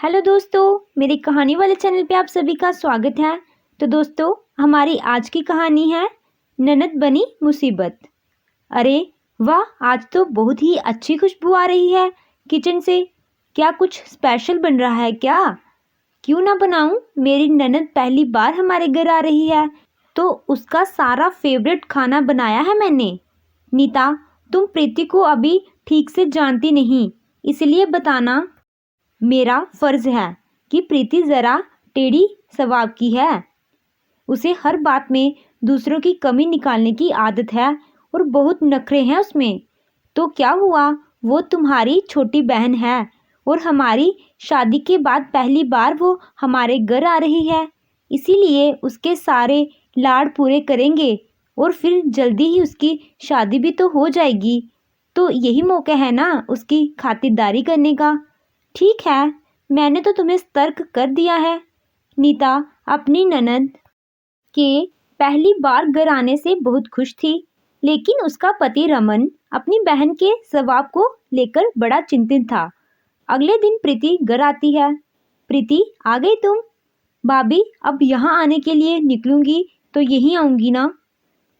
Hello दोस्तों, मेरी कहानी वाले चैनल पे आप सभी का स्वागत है। तो दोस्तों, हमारी आज की कहानी है ननद बनी मुसीबत। अरे वाह, आज तो बहुत ही अच्छी खुशबू आ रही है किचन से। क्या कुछ स्पेशल बन रहा है क्या? क्यों ना बनाऊं। मेरी ननद पहली बार हमारे घर आ रही है तो उसका सारा फेवरेट खाना बनाया है मैंने। नीता, तुम प्रीति को अभी ठीक से जानती नहीं, इसलिए बताना मेरा फर्ज है कि प्रीति ज़रा टेढ़ी स्वभाव की है। उसे हर बात में दूसरों की कमी निकालने की आदत है और बहुत नखरे हैं उसमें। तो क्या हुआ, वो तुम्हारी छोटी बहन है और हमारी शादी के बाद पहली बार वो हमारे घर आ रही है, इसीलिए उसके सारे लाड़ पूरे करेंगे और फिर जल्दी ही उसकी शादी भी तो हो जाएगी। तो यही मौका है ना उसकी खातिरदारी करने का। ठीक है, मैंने तो तुम्हें सतर्क कर दिया है। नीता अपनी ननद के पहली बार घर आने से बहुत खुश थी, लेकिन उसका पति रमन अपनी बहन के स्वभाव को लेकर बड़ा चिंतित था। अगले दिन प्रीति घर आती है। प्रीति, आ गई तुम? भाभी, अब यहाँ आने के लिए निकलूंगी तो यहीं आऊंगी ना।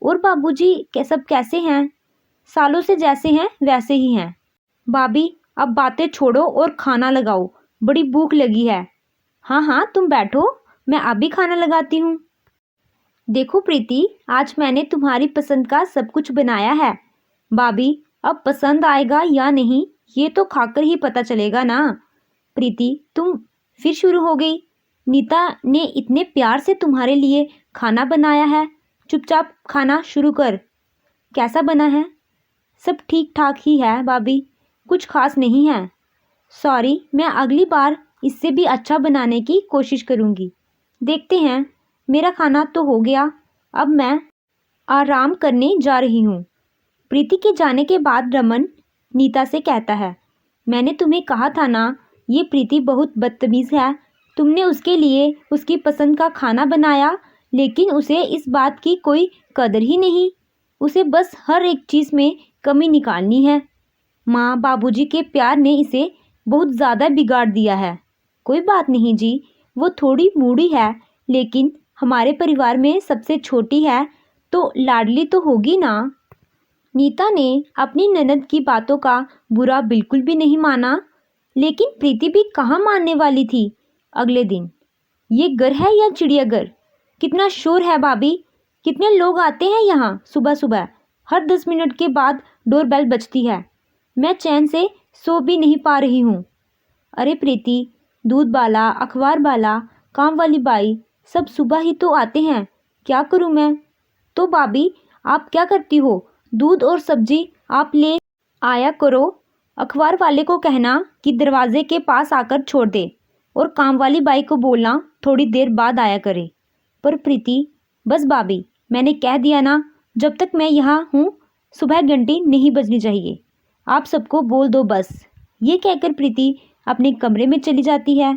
और बाबूजी सब कैसे हैं? सालों से जैसे हैं वैसे ही हैं। भाभी, अब बातें छोड़ो और खाना लगाओ, बड़ी भूख लगी है। हाँ हाँ, तुम बैठो, मैं अभी खाना लगाती हूँ। देखो प्रीति, आज मैंने तुम्हारी पसंद का सब कुछ बनाया है। भाभी, अब पसंद आएगा या नहीं ये तो खाकर ही पता चलेगा ना। प्रीति, तुम फिर शुरू हो गई। नीता ने इतने प्यार से तुम्हारे लिए खाना बनाया है, चुपचाप खाना शुरू कर। कैसा बना है? सब ठीक ठाक ही है भाभी, कुछ खास नहीं है। सॉरी, मैं अगली बार इससे भी अच्छा बनाने की कोशिश करूँगी। देखते हैं। मेरा खाना तो हो गया, अब मैं आराम करने जा रही हूँ। प्रीति के जाने के बाद रमन नीता से कहता है, मैंने तुम्हें कहा था ना, ये प्रीति बहुत बदतमीज़ है। तुमने उसके लिए उसकी पसंद का खाना बनाया, लेकिन उसे इस बात की कोई कदर ही नहीं। उसे बस हर एक चीज़ में कमी निकालनी है। माँ बाबूजी के प्यार ने इसे बहुत ज़्यादा बिगाड़ दिया है। कोई बात नहीं जी, वो थोड़ी मूडी है, लेकिन हमारे परिवार में सबसे छोटी है तो लाडली तो होगी ना। नीता ने अपनी ननद की बातों का बुरा बिल्कुल भी नहीं माना, लेकिन प्रीति भी कहाँ मानने वाली थी। अगले दिन, ये घर है या चिड़ियाघर? कितना शोर है भाभी, कितने लोग आते हैं यहाँ सुबह सुबह। हर 10 मिनट के बाद डोरबेल बजती है, मैं चैन से सो भी नहीं पा रही हूँ। अरे प्रीति, दूध वाला, अखबार वाला, काम वाली बाई सब सुबह ही तो आते हैं, क्या करूँ मैं? तो भाभी, आप क्या करती हो? दूध और सब्जी आप ले आया करो। अखबार वाले को कहना कि दरवाजे के पास आकर छोड़ दे और काम वाली बाई को बोलना थोड़ी देर बाद आया करे। पर प्रीति, बस भाभी, मैंने कह दिया ना, जब तक मैं यहाँ हूँ सुबह घंटी नहीं बजनी चाहिए। आप सबको बोल दो बस। ये कहकर प्रीति अपने कमरे में चली जाती है।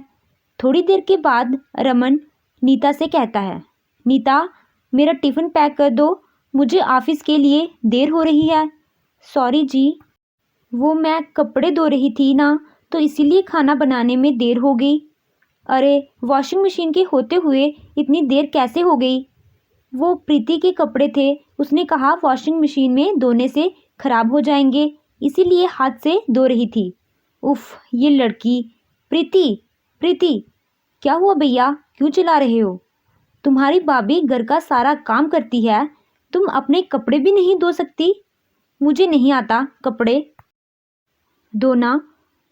थोड़ी देर के बाद रमन नीता से कहता है, नीता, मेरा टिफ़िन पैक कर दो, मुझे ऑफिस के लिए देर हो रही है। सॉरी जी, वो मैं कपड़े धो रही थी ना, तो इसीलिए खाना बनाने में देर हो गई। अरे, वॉशिंग मशीन के होते हुए इतनी देर कैसे हो गई? वो प्रीति के कपड़े थे, उसने कहा वॉशिंग मशीन में धोने से खराब हो जाएंगे, इसीलिए हाथ से धो रही थी। उफ, ये लड़की। प्रीति, प्रीति, क्या हुआ भैया, क्यों चिल्ला रहे हो? तुम्हारी भाभी घर का सारा काम करती है, तुम अपने कपड़े भी नहीं धो सकती? मुझे नहीं आता कपड़े धोना,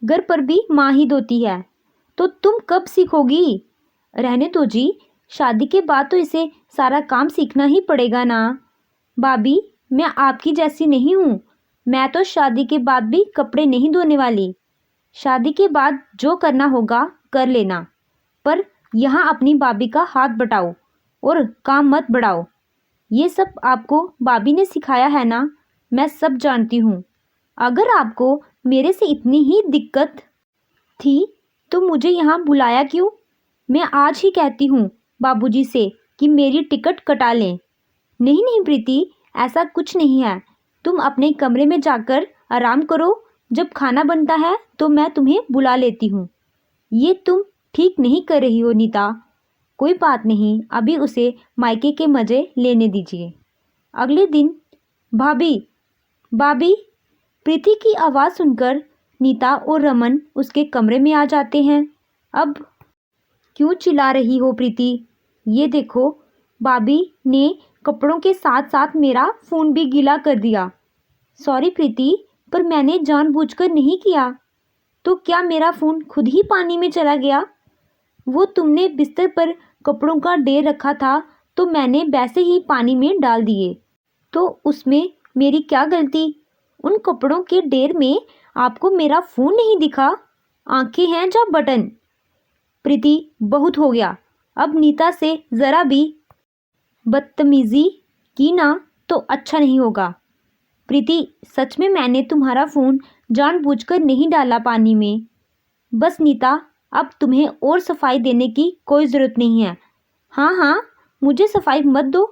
घर पर भी माँ ही धोती है, तो तुम कब सीखोगी? रहने दो जी, शादी के बाद तो इसे सारा काम सीखना ही पड़ेगा ना। भाभी, मैं आपकी जैसी नहीं हूँ, मैं तो शादी के बाद भी कपड़े नहीं धोने वाली। शादी के बाद जो करना होगा कर लेना, पर यहाँ अपनी भाभी का हाथ बटाओ और काम मत बढ़ाओ। ये सब आपको भाभी ने सिखाया है ना, मैं सब जानती हूँ। अगर आपको मेरे से इतनी ही दिक्कत थी तो मुझे यहाँ बुलाया क्यों? मैं आज ही कहती हूँ बाबूजी से कि मेरी टिकट कटा लें। नहीं नहीं प्रीति, ऐसा कुछ नहीं है, तुम अपने कमरे में जाकर आराम करो, जब खाना बनता है तो मैं तुम्हें बुला लेती हूँ। ये तुम ठीक नहीं कर रही हो नीता। कोई बात नहीं, अभी उसे मायके के मज़े लेने दीजिए। अगले दिन भाभी, भाभी, प्रीति की आवाज़ सुनकर नीता और रमन उसके कमरे में आ जाते हैं। अब क्यों चिल्ला रही हो प्रीति? ये देखो, भाभी ने कपड़ों के साथ साथ मेरा फ़ोन भी गीला कर दिया। सॉरी प्रीति, पर मैंने जानबूझकर नहीं किया। तो क्या मेरा फ़ोन खुद ही पानी में चला गया? वो तुमने बिस्तर पर कपड़ों का ढेर रखा था तो मैंने वैसे ही पानी में डाल दिए। तो उसमें मेरी क्या गलती? उन कपड़ों के ढेर में आपको मेरा फ़ोन नहीं दिखा? आंखें हैं या बटन? प्रीति, बहुत हो गया। अब नीता से ज़रा भी बदतमीज़ी की ना तो अच्छा नहीं होगा। प्रीति, सच में मैंने तुम्हारा फ़ोन जानबूझकर नहीं डाला पानी में। बस नीता, अब तुम्हें और सफाई देने की कोई ज़रूरत नहीं है। हाँ हाँ, मुझे सफाई मत दो,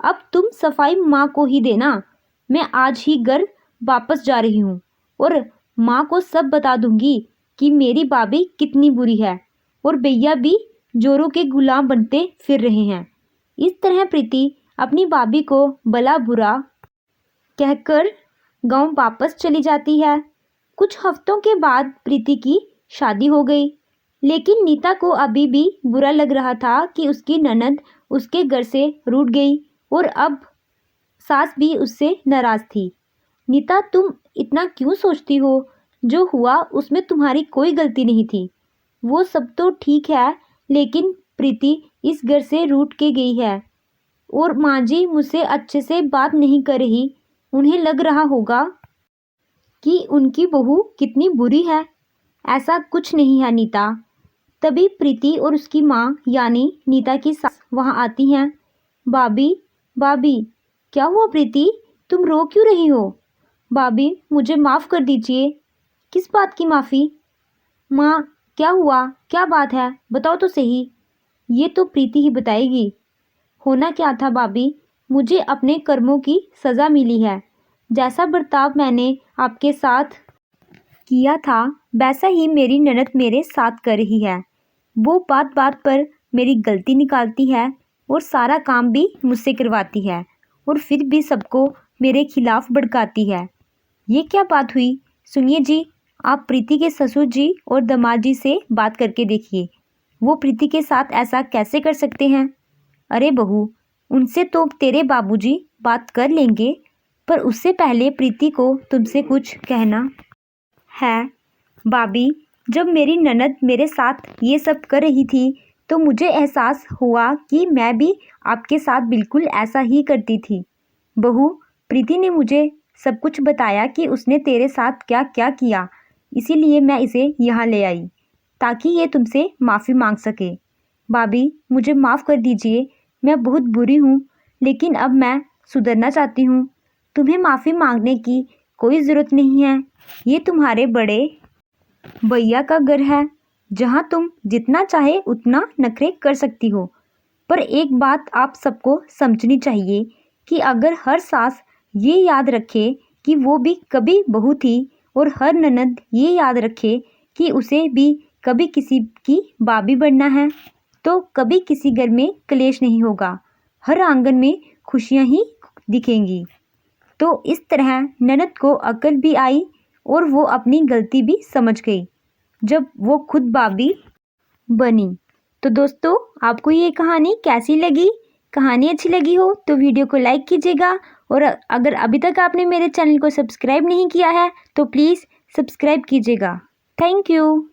अब तुम सफाई माँ को ही देना। मैं आज ही घर वापस जा रही हूँ और माँ को सब बता दूँगी कि मेरी भाभी कितनी बुरी है और भैया भी जोरों के गुलाम बनते फिर रहे हैं। इस तरह प्रीति अपनी भाभी को भला बुरा कहकर गांव वापस चली जाती है। कुछ हफ्तों के बाद प्रीति की शादी हो गई, लेकिन नीता को अभी भी बुरा लग रहा था कि उसकी ननद उसके घर से रूठ गई और अब सास भी उससे नाराज़ थी। नीता, तुम इतना क्यों सोचती हो? जो हुआ उसमें तुम्हारी कोई गलती नहीं थी। वो सब तो ठीक है, लेकिन प्रीति इस घर से रूठ के गई है और माँ जी मुझसे अच्छे से बात नहीं कर रही। उन्हें लग रहा होगा कि उनकी बहू कितनी बुरी है। ऐसा कुछ नहीं है नीता। तभी प्रीति और उसकी माँ यानी नीता की सास वहाँ आती हैं। भाभी, भाभी, क्या हुआ प्रीति? तुम रो क्यों रही हो? भाभी, मुझे माफ़ कर दीजिए। किस बात की माफ़ी? माँ, क्या हुआ? क्या बात है? बताओ तो सही। ये तो प्रीति ही बताएगी। होना क्या था भाभी? मुझे अपने कर्मों की सज़ा मिली है। जैसा बर्ताव मैंने आपके साथ किया था वैसा ही मेरी ननद मेरे साथ कर रही है। वो बात बात पर मेरी गलती निकालती है और सारा काम भी मुझसे करवाती है और फिर भी सबको मेरे खिलाफ भड़काती है। ये क्या बात हुई? सुनिए जी, आप प्रीति के ससुर जी और दामाद जी से बात करके देखिए। वो प्रीति के साथ ऐसा कैसे कर सकते हैं? अरे बहू, उनसे तो तेरे बाबूजी बात कर लेंगे, पर उससे पहले प्रीति को तुमसे कुछ कहना है। भाभी, जब मेरी ननद मेरे साथ ये सब कर रही थी तो मुझे एहसास हुआ कि मैं भी आपके साथ बिल्कुल ऐसा ही करती थी। बहू, प्रीति ने मुझे सब कुछ बताया कि उसने तेरे साथ क्या क्या किया, इसीलिए मैं इसे यहाँ ले आई ताकि ये तुमसे माफ़ी मांग सके। भाभी, मुझे माफ़ कर दीजिए, मैं बहुत बुरी हूँ, लेकिन अब मैं सुधरना चाहती हूँ। तुम्हें माफ़ी मांगने की कोई ज़रूरत नहीं है। ये तुम्हारे बड़े भैया का घर है, जहाँ तुम जितना चाहे उतना नखरे कर सकती हो। पर एक बात आप सबको समझनी चाहिए कि अगर हर सास ये याद रखे कि वो भी कभी बहू थी और हर ननद ये याद रखे कि उसे भी कभी किसी की भाभी बनना है, तो कभी किसी घर में क्लेश नहीं होगा। हर आंगन में खुशियाँ ही दिखेंगी। तो इस तरह ननद को अक्ल भी आई और वो अपनी गलती भी समझ गई जब वो खुद भाभी बनी। तो दोस्तों, आपको ये कहानी कैसी लगी? कहानी अच्छी लगी हो तो वीडियो को लाइक कीजिएगा और अगर अभी तक आपने मेरे चैनल को सब्सक्राइब नहीं किया है तो प्लीज़ सब्सक्राइब कीजिएगा। Thank you.